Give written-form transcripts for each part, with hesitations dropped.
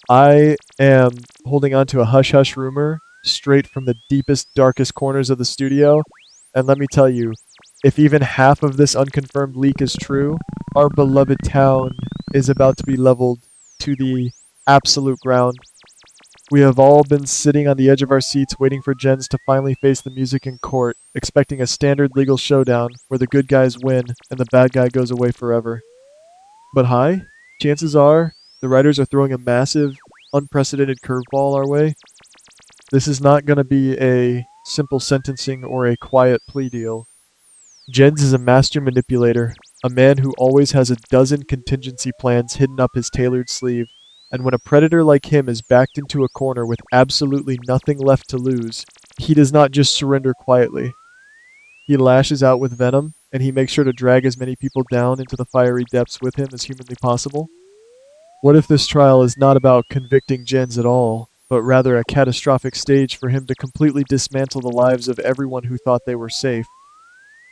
I am holding on to a hush-hush rumor straight from the deepest, darkest corners of the studio, and let me tell you, if even half of this unconfirmed leak is true, our beloved town is about to be leveled to the absolute ground. We have all been sitting on the edge of our seats waiting for Jens to finally face the music in court, expecting a standard legal showdown where the good guys win and the bad guy goes away forever. But hi, chances are the writers are throwing a massive, unprecedented curveball our way. This is not going to be a simple sentencing or a quiet plea deal. Jens is a master manipulator, a man who always has a dozen contingency plans hidden up his tailored sleeve, and when a predator like him is backed into a corner with absolutely nothing left to lose, he does not just surrender quietly. He lashes out with venom, and he makes sure to drag as many people down into the fiery depths with him as humanly possible. What if this trial is not about convicting Jens at all, but rather a catastrophic stage for him to completely dismantle the lives of everyone who thought they were safe?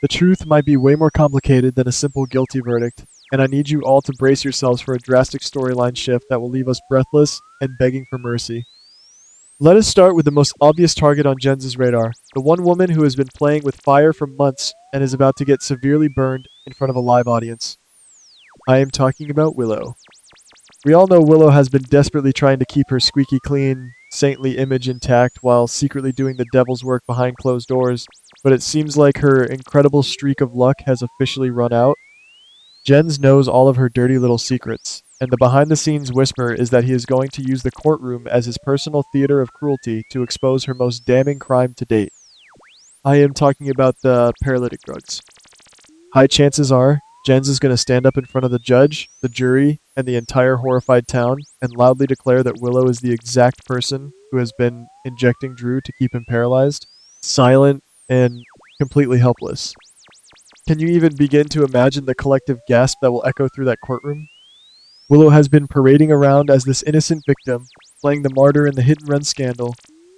The truth might be way more complicated than a simple guilty verdict, and I need you all to brace yourselves for a drastic storyline shift that will leave us breathless and begging for mercy. Let us start with the most obvious target on Jens's radar, the one woman who has been playing with fire for months and is about to get severely burned in front of a live audience. I am talking about Willow. We all know Willow has been desperately trying to keep her squeaky clean, saintly image intact while secretly doing the devil's work behind closed doors, but it seems like her incredible streak of luck has officially run out. Jens knows all of her dirty little secrets, and the behind-the-scenes whisper is that he is going to use the courtroom as his personal theater of cruelty to expose her most damning crime to date. I am talking about the paralytic drugs. High chances are, Jens is going to stand up in front of the judge, the jury, and the entire horrified town, and loudly declare that Willow is the exact person who has been injecting Drew to keep him paralyzed, silent, and completely helpless. Can you even begin to imagine the collective gasp that will echo through that courtroom? Willow has been parading around as this innocent victim, playing the martyr in the hit-and-run scandal,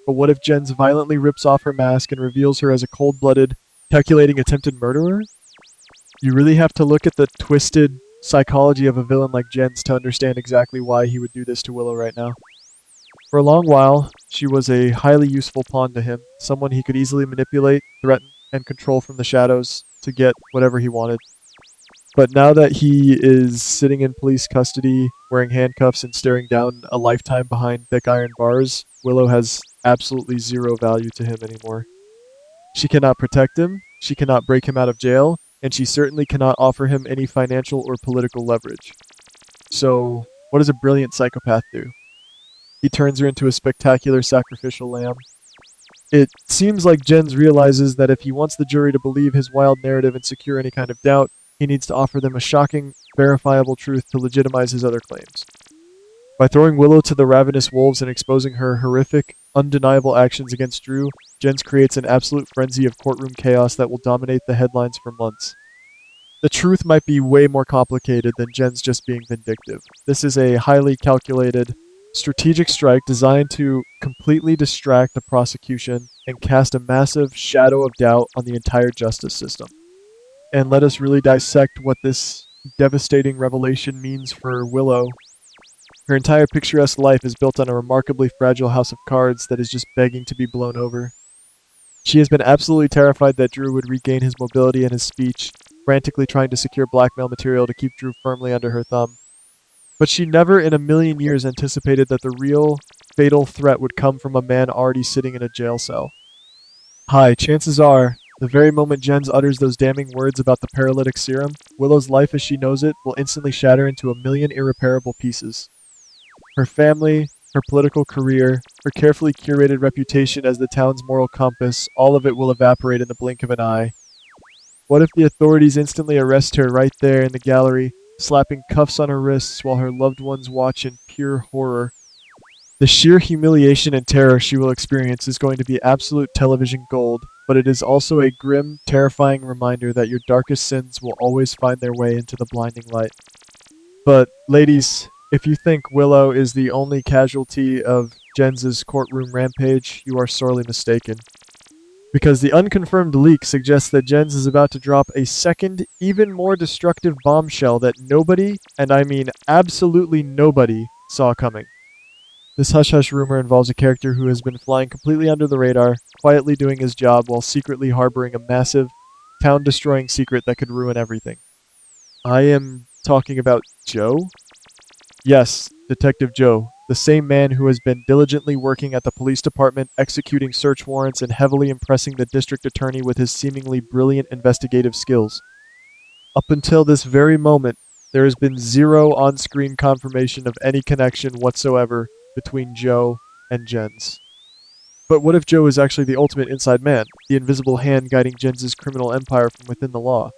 but what if Jens violently rips off her mask and reveals her as a cold-blooded, calculating attempted murderer? You really have to look at the twisted psychology of a villain like Jens to understand exactly why he would do this to Willow right now. For a long while, she was a highly useful pawn to him, someone he could easily manipulate, threaten, and control from the shadows to get whatever he wanted. But now that he is sitting in police custody, wearing handcuffs and staring down a lifetime behind thick iron bars, Willow has absolutely zero value to him anymore. She cannot protect him, she cannot break him out of jail, and she certainly cannot offer him any financial or political leverage. So, what does a brilliant psychopath do? He turns her into a spectacular sacrificial lamb. It seems like Jens realizes that if he wants the jury to believe his wild narrative and secure any kind of doubt, he needs to offer them a shocking, verifiable truth to legitimize his other claims. By throwing Willow to the ravenous wolves and exposing her horrific, undeniable actions against Drew, Jens creates an absolute frenzy of courtroom chaos that will dominate the headlines for months. The truth might be way more complicated than Jens just being vindictive. This is a highly calculated, strategic strike designed to completely distract the prosecution and cast a massive shadow of doubt on the entire justice system. And let us really dissect what this devastating revelation means for Willow. Her entire picturesque life is built on a remarkably fragile house of cards that is just begging to be blown over. She has been absolutely terrified that Drew would regain his mobility and his speech, frantically trying to secure blackmail material to keep Drew firmly under her thumb. But she never in a million years anticipated that the real, fatal threat would come from a man already sitting in a jail cell. Hi, chances are, the very moment Jens utters those damning words about the paralytic serum, Willow's life as she knows it will instantly shatter into a million irreparable pieces. Her family, her political career, her carefully curated reputation as the town's moral compass, all of it will evaporate in the blink of an eye. What if the authorities instantly arrest her right there in the gallery, slapping cuffs on her wrists while her loved ones watch in pure horror? The sheer humiliation and terror she will experience is going to be absolute television gold, but it is also a grim, terrifying reminder that your darkest sins will always find their way into the blinding light. But, ladies, if you think Willow is the only casualty of Jens's courtroom rampage, you are sorely mistaken. Because the unconfirmed leak suggests that Jens is about to drop a second, even more destructive bombshell that nobody, and I mean absolutely nobody, saw coming. This hush-hush rumor involves a character who has been flying completely under the radar, quietly doing his job while secretly harboring a massive, town-destroying secret that could ruin everything. I am talking about Joe? Yes, Detective Joe, the same man who has been diligently working at the police department, executing search warrants, and heavily impressing the district attorney with his seemingly brilliant investigative skills. Up until this very moment, there has been zero on-screen confirmation of any connection whatsoever between Joe and Jens. But what if Joe is actually the ultimate inside man, the invisible hand guiding Jens' criminal empire from within the law?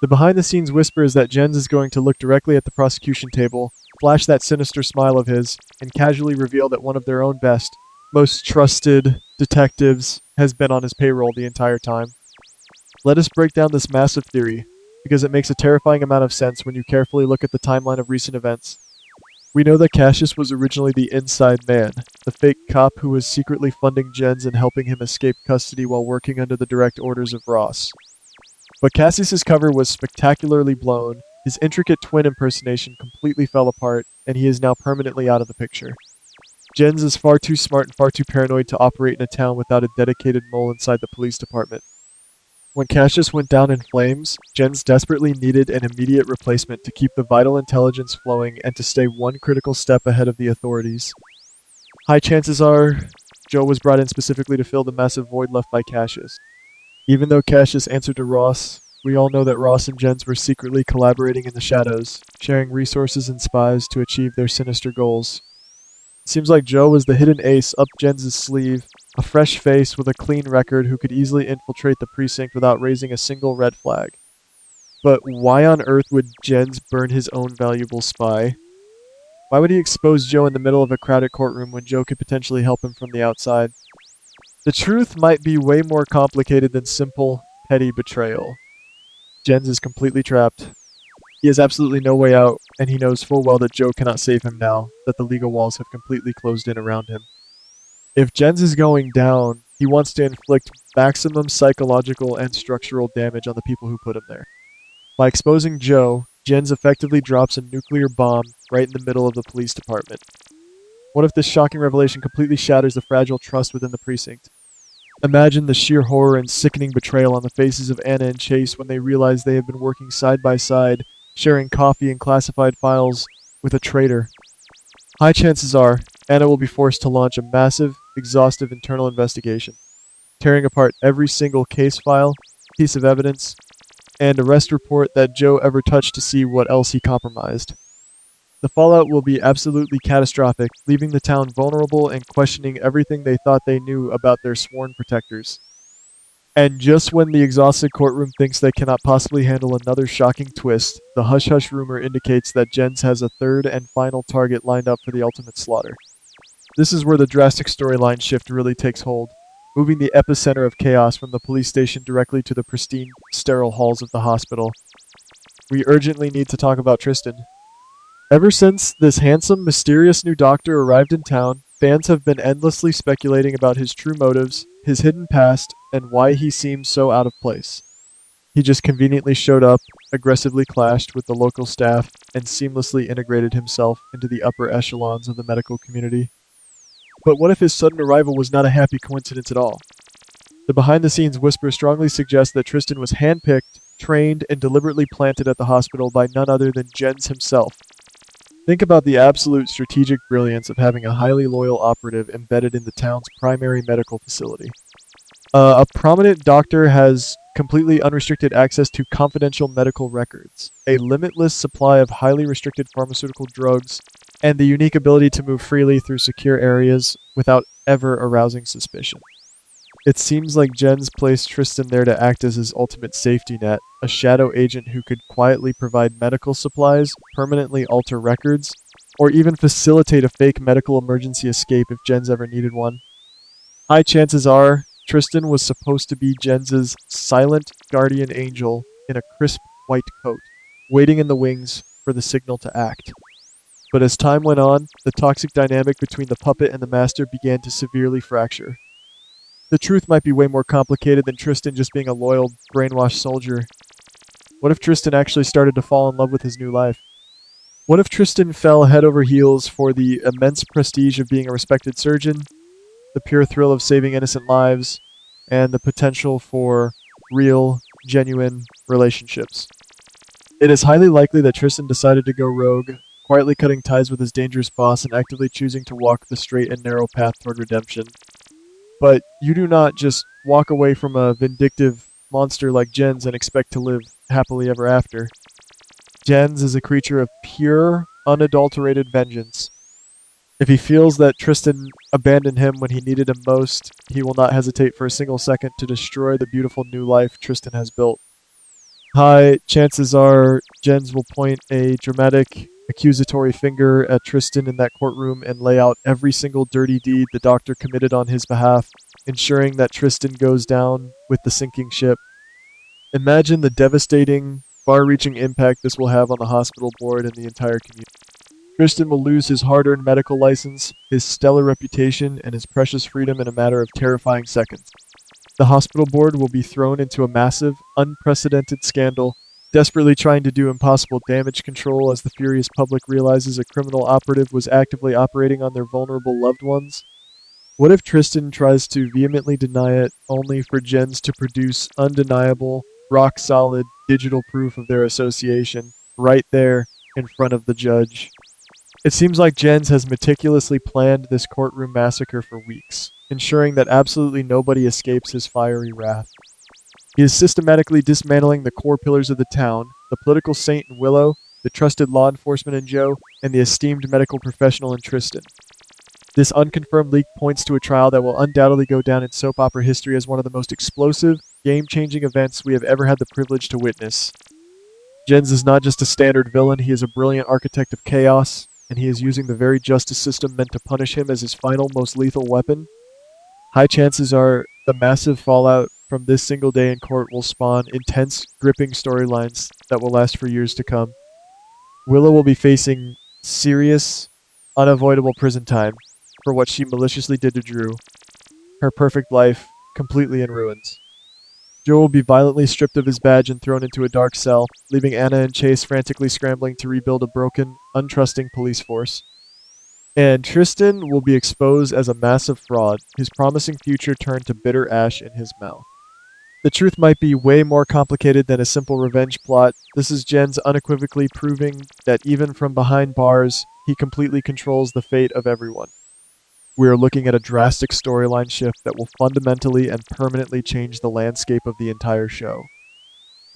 The behind-the-scenes whisper is that Jens is going to look directly at the prosecution table, flash that sinister smile of his, and casually reveal that one of their own best, most trusted detectives has been on his payroll the entire time. Let us break down this massive theory, because it makes a terrifying amount of sense when you carefully look at the timeline of recent events. We know that Cassius was originally the inside man, the fake cop who was secretly funding Jens and helping him escape custody while working under the direct orders of Ross. But Cassius's cover was spectacularly blown, his intricate twin impersonation completely fell apart, and he is now permanently out of the picture. Jens is far too smart and far too paranoid to operate in a town without a dedicated mole inside the police department. When Cassius went down in flames, Jens desperately needed an immediate replacement to keep the vital intelligence flowing and to stay one critical step ahead of the authorities. High chances are, Joe was brought in specifically to fill the massive void left by Cassius. Even though Cassius answered to Ross, we all know that Ross and Jens were secretly collaborating in the shadows, sharing resources and spies to achieve their sinister goals. It seems like Joe was the hidden ace up Jens' sleeve, a fresh face with a clean record who could easily infiltrate the precinct without raising a single red flag. But why on earth would Jens burn his own valuable spy? Why would he expose Joe in the middle of a crowded courtroom when Joe could potentially help him from the outside? The truth might be way more complicated than simple, petty betrayal. Jens is completely trapped. He has absolutely no way out, and he knows full well that Joe cannot save him now that the legal walls have completely closed in around him. If Jens is going down, he wants to inflict maximum psychological and structural damage on the people who put him there. By exposing Joe, Jens effectively drops a nuclear bomb right in the middle of the police department. What if this shocking revelation completely shatters the fragile trust within the precinct? Imagine the sheer horror and sickening betrayal on the faces of Anna and Chase when they realize they have been working side by side, sharing coffee and classified files with a traitor. High chances are, Anna will be forced to launch a massive, exhaustive internal investigation, tearing apart every single case file, piece of evidence, and arrest report that Joe ever touched to see what else he compromised. The fallout will be absolutely catastrophic, leaving the town vulnerable and questioning everything they thought they knew about their sworn protectors. And just when the exhausted courtroom thinks they cannot possibly handle another shocking twist, the hush-hush rumor indicates that Jens has a third and final target lined up for the ultimate slaughter. This is where the drastic storyline shift really takes hold, moving the epicenter of chaos from the police station directly to the pristine, sterile halls of the hospital. We urgently need to talk about Tristan. Ever since this handsome, mysterious new doctor arrived in town, fans have been endlessly speculating about his true motives, his hidden past, and why he seems so out of place. He just conveniently showed up, aggressively clashed with the local staff, and seamlessly integrated himself into the upper echelons of the medical community. But what if his sudden arrival was not a happy coincidence at all? The behind-the-scenes whisper strongly suggests that Tristan was handpicked, trained, and deliberately planted at the hospital by none other than Jens himself. Think about the absolute strategic brilliance of having a highly loyal operative embedded in the town's primary medical facility. A prominent doctor has completely unrestricted access to confidential medical records, a limitless supply of highly restricted pharmaceutical drugs, and the unique ability to move freely through secure areas without ever arousing suspicion. It seems like Jens placed Tristan there to act as his ultimate safety net, a shadow agent who could quietly provide medical supplies, permanently alter records, or even facilitate a fake medical emergency escape if Jens ever needed one. High chances are, Tristan was supposed to be Jens's silent guardian angel in a crisp white coat, waiting in the wings for the signal to act. But as time went on, the toxic dynamic between the puppet and the master began to severely fracture. The truth might be way more complicated than Tristan just being a loyal, brainwashed soldier. What if Tristan actually started to fall in love with his new life? What if Tristan fell head over heels for the immense prestige of being a respected surgeon, the pure thrill of saving innocent lives, and the potential for real, genuine relationships? It is highly likely that Tristan decided to go rogue, quietly cutting ties with his dangerous boss and actively choosing to walk the straight and narrow path toward redemption. But you do not just walk away from a vindictive monster like Jens and expect to live happily ever after. Jens is a creature of pure, unadulterated vengeance. If he feels that Tristan abandoned him when he needed him most, he will not hesitate for a single second to destroy the beautiful new life Tristan has built. High chances are Jens will point a dramatic, accusatory finger at Tristan in that courtroom and lay out every single dirty deed the doctor committed on his behalf, ensuring that Tristan goes down with the sinking ship. Imagine the devastating, far-reaching impact this will have on the hospital board and the entire community. Tristan will lose his hard-earned medical license, his stellar reputation, and his precious freedom in a matter of terrifying seconds. The hospital board will be thrown into a massive, unprecedented scandal, desperately trying to do impossible damage control as the furious public realizes a criminal operative was actively operating on their vulnerable loved ones. What if Tristan tries to vehemently deny it, only for Jens to produce undeniable, rock-solid digital proof of their association, right there in front of the judge? It seems like Jens has meticulously planned this courtroom massacre for weeks, ensuring that absolutely nobody escapes his fiery wrath. He is systematically dismantling the core pillars of the town, the political saint in Willow, the trusted law enforcement in Joe, and the esteemed medical professional in Tristan. This unconfirmed leak points to a trial that will undoubtedly go down in soap opera history as one of the most explosive, game-changing events we have ever had the privilege to witness. Jens is not just a standard villain, he is a brilliant architect of chaos, and he is using the very justice system meant to punish him as his final, most lethal weapon. High chances are the massive fallout from this single day in court will spawn intense, gripping storylines that will last for years to come. Willow will be facing serious, unavoidable prison time for what she maliciously did to Drew, her perfect life completely in ruins. Joe will be violently stripped of his badge and thrown into a dark cell, leaving Anna and Chase frantically scrambling to rebuild a broken, untrusting police force. And Tristan will be exposed as a massive fraud, his promising future turned to bitter ash in his mouth. The truth might be way more complicated than a simple revenge plot. This is Jens unequivocally proving that even from behind bars, he completely controls the fate of everyone. We are looking at a drastic storyline shift that will fundamentally and permanently change the landscape of the entire show.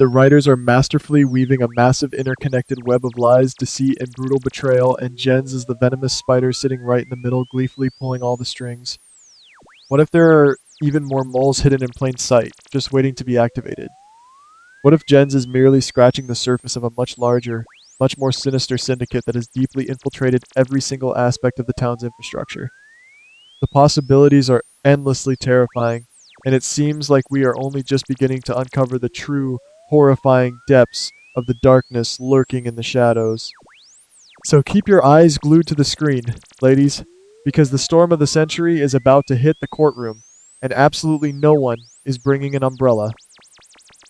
The writers are masterfully weaving a massive interconnected web of lies, deceit, and brutal betrayal, and Jens is the venomous spider sitting right in the middle, gleefully pulling all the strings. What if there are even more moles hidden in plain sight, just waiting to be activated? What if Jens is merely scratching the surface of a much larger, much more sinister syndicate that has deeply infiltrated every single aspect of the town's infrastructure? The possibilities are endlessly terrifying, and it seems like we are only just beginning to uncover the true, horrifying depths of the darkness lurking in the shadows. So keep your eyes glued to the screen, ladies, because the storm of the century is about to hit the courtroom, and absolutely no one is bringing an umbrella.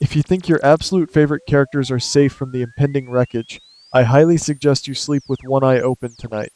If you think your absolute favorite characters are safe from the impending wreckage, I highly suggest you sleep with one eye open tonight.